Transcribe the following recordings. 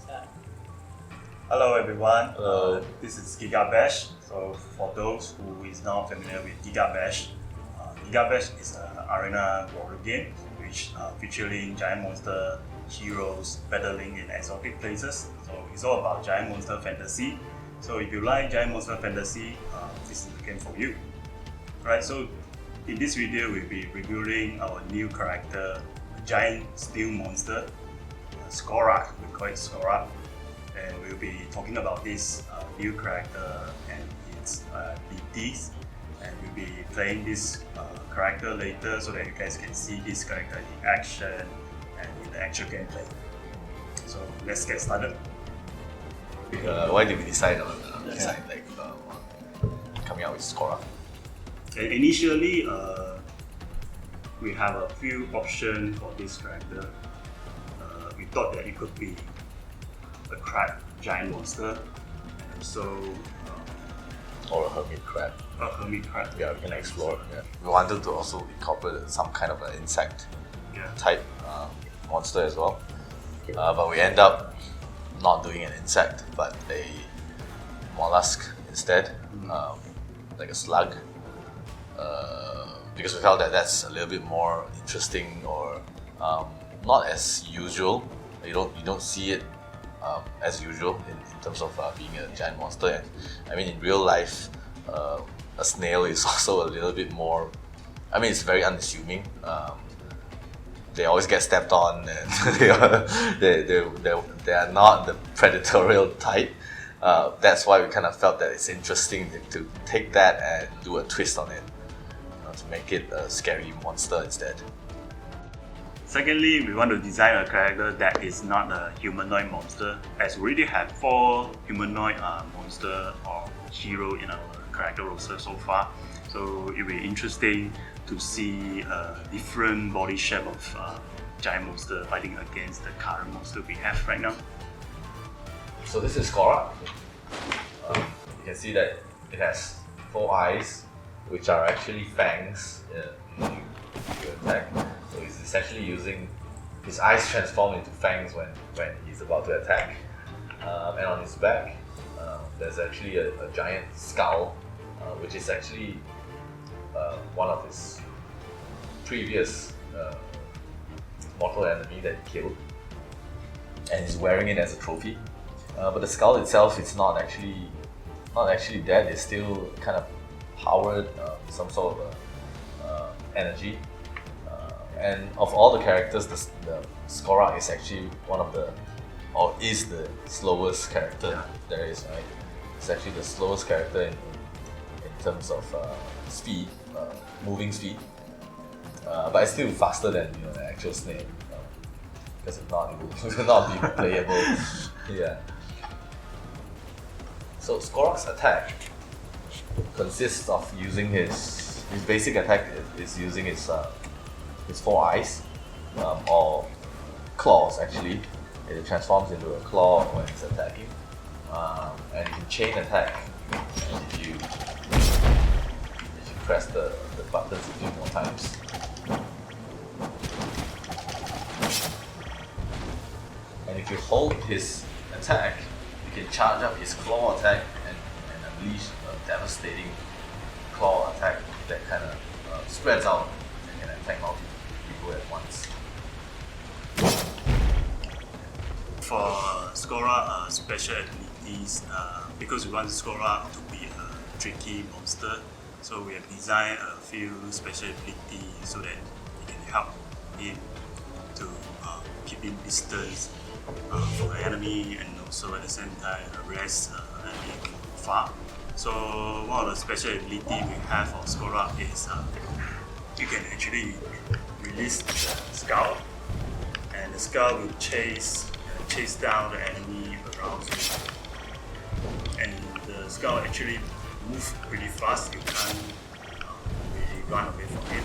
attack. Hello everyone, Hello. This is GigaBash. So for those who is not familiar with GigaBash, GigaBash is an arena warrior game which featuring giant monster heroes battling in exotic places. So it's all about giant monster fantasy. So if you like giant monster fantasy, this is the game for you. Right, so in this video we'll be reviewing our new character, a giant steel monster, Skorak. We call it Skorak. And we'll be talking about this new character and its abilities, and we'll be playing this character later so that you guys can see this character in action and in the actual gameplay. So let's get started. Why did we decide on coming out with Skorak? And initially, we have a few options for this character. We thought that it could be a crab giant monster, and also Or a hermit crab? a hermit crab. Yeah, we can explore. Yeah. We wanted to also incorporate some kind of an insect Yeah. type monster as well. But we end up not doing an insect, but a mollusk instead, like a slug. Because we felt that that's a little bit more interesting, or not as usual. You don't see it as usual in terms of being a giant monster. And I mean, in real life, a snail is also a little bit more. I mean, it's very unassuming. They always get stepped on, and they are not the predatorial type. That's why we kind of felt that it's interesting to take that and do a twist on it, to make it a scary monster instead. Secondly, we want to design a character that is not a humanoid monster, as we already have 4 humanoid monster or hero in our character roster so far. So it will be interesting to see a different body shape of giant monster fighting against the current monster we have right now. So this is Skorak. You can see that it has 4 eyes, which are actually fangs if you attack. So he's essentially using his eyes transform into fangs when he's about to attack. And on his back, there's actually a giant skull, which is actually one of his previous mortal enemy that he killed, and he's wearing it as a trophy. But the skull itself is not actually dead. It's still kind of powered, some sort of energy. And of all the characters, the Skorak is actually is the slowest character there is, right? It's actually the slowest character in terms of speed, moving speed. But it's still faster than the actual snail, because if not, it will not be playable. Yeah. So Skorak's attack consists of using his basic attack is using his 4 eyes, or claws actually. It transforms into a claw when it's attacking, and you can chain attack. And if you press the buttons a few more times. And if you hold his attack, you can charge up his claw attack and unleash a devastating claw attack that kind of spreads out and can attack multiple people at once. For Skorak special abilities, because we want Skorak to be a tricky monster, so we have designed a few special abilities so that it can help him to keep him distance from the enemy, and also at the same time arrest enemy from far. So one of the special ability we have for Skorak is you can actually release the skull, and the skull will chase down the enemy around you. And the skull actually moves pretty fast. You can't really run away from it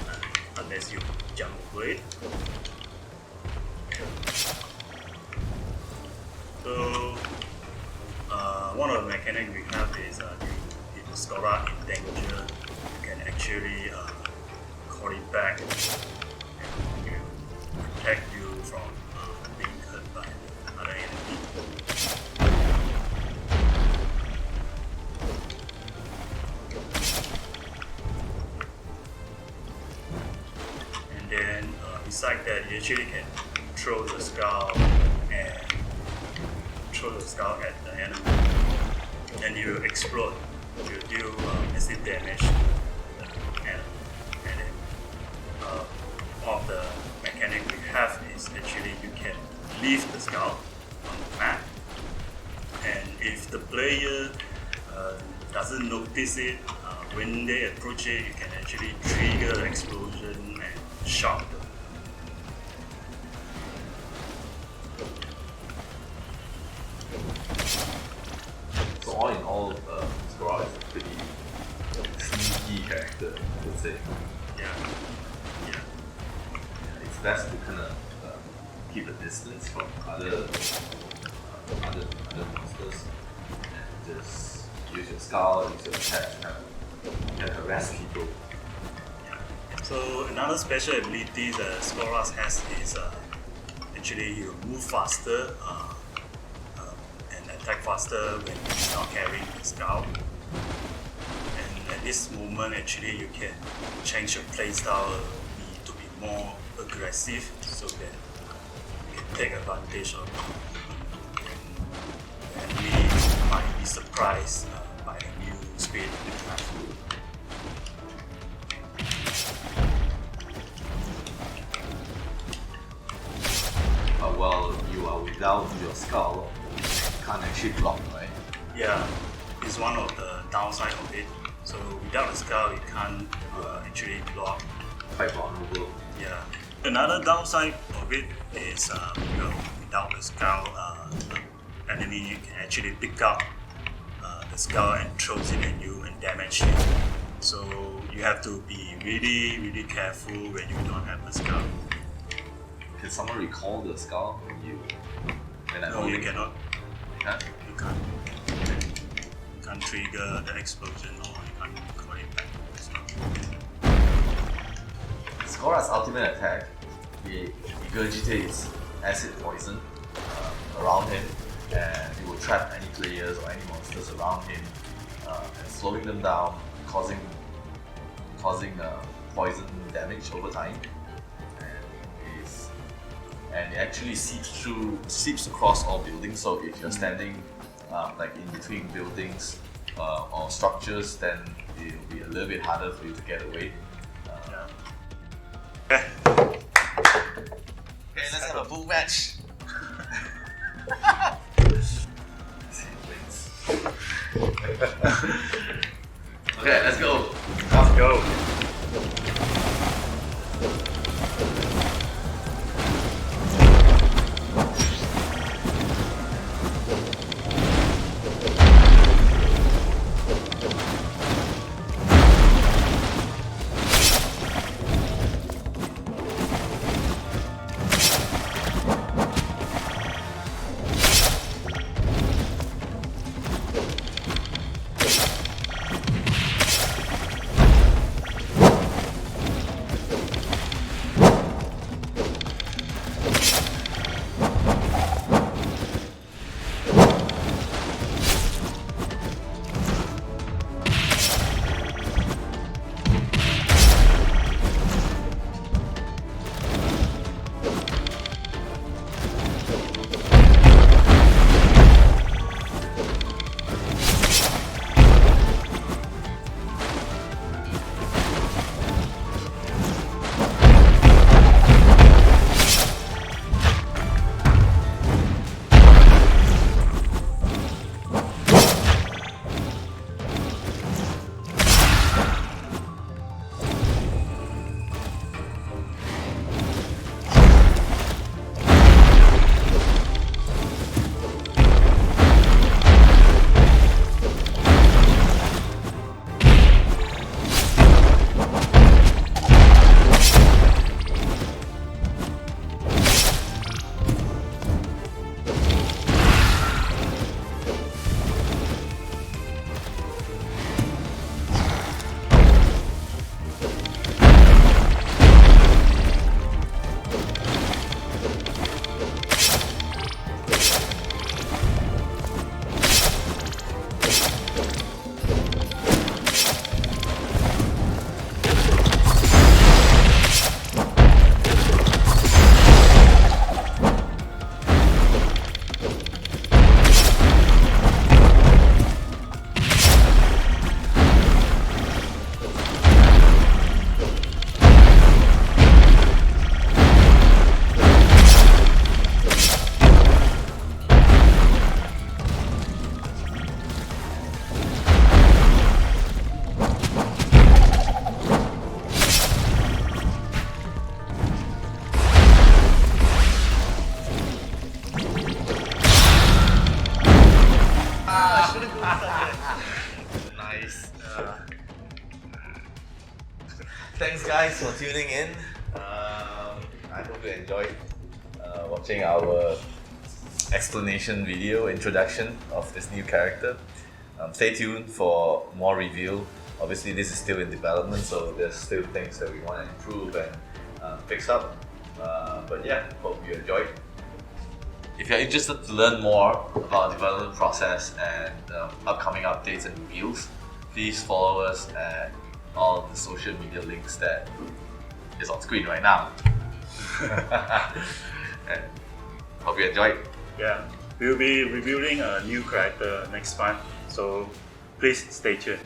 unless you jump over it. So one of the mechanics we have is if the Skorak in danger, you can actually call it back and it will protect you from being hurt by other enemy. besides that, you actually can throw the skull at the enemy, and you will explode. You deal massive damage to the enemy, and then one of the mechanic we have is actually you can leave the skull on the map, and if the player doesn't notice it, when they approach it, you can actually trigger the explosion and shock them. So all in all, Skorak is a pretty sneaky character, I would say. Yeah. It's best to kind of keep a distance from other monsters and just use your skull, use your attack to kind of harass people. So another special ability that Skorak has is actually you move faster and attack faster when you're not carrying the skull. And at this moment, actually, you can change your playstyle to be more aggressive, so that you can take advantage of it. And we might be surprised by a new speed platform. While you are without your skull, you can't actually block, right? Yeah, it's one of the downside of it. So without the skull, you can't actually block. Quite vulnerable. Yeah. Another downside of it is without the skull, enemy can actually pick up the skull and throws it at you and damage you. So you have to be really, really careful when you don't have the skull. Can someone recall the skull when I No, you cannot. You can't? You can't. You can't trigger the explosion, or you can't call it back. So, Skorak's ultimate attack, he regurgitates acid poison around him, and it will trap any players or any monsters around him, and slowing them down, causing poison damage over time. And it actually seeps across all buildings. So if you're standing like in between buildings or structures, then it will be a little bit harder for you to get away. yeah. Okay, let's have a full match. Okay, let's go. Let's go. Nice. Thanks guys for tuning in. I hope you enjoyed watching our explanation video introduction of this new character. Stay tuned for more review. Obviously this is still in development, so there's still things that we want to improve and fix up. But yeah, hope you enjoyed. If you're interested to learn more about the development process and upcoming updates and reviews, please follow us at all the social media links that is on screen right now. And hope you enjoyed. Yeah, we'll be reviewing a new character next month, so please stay tuned.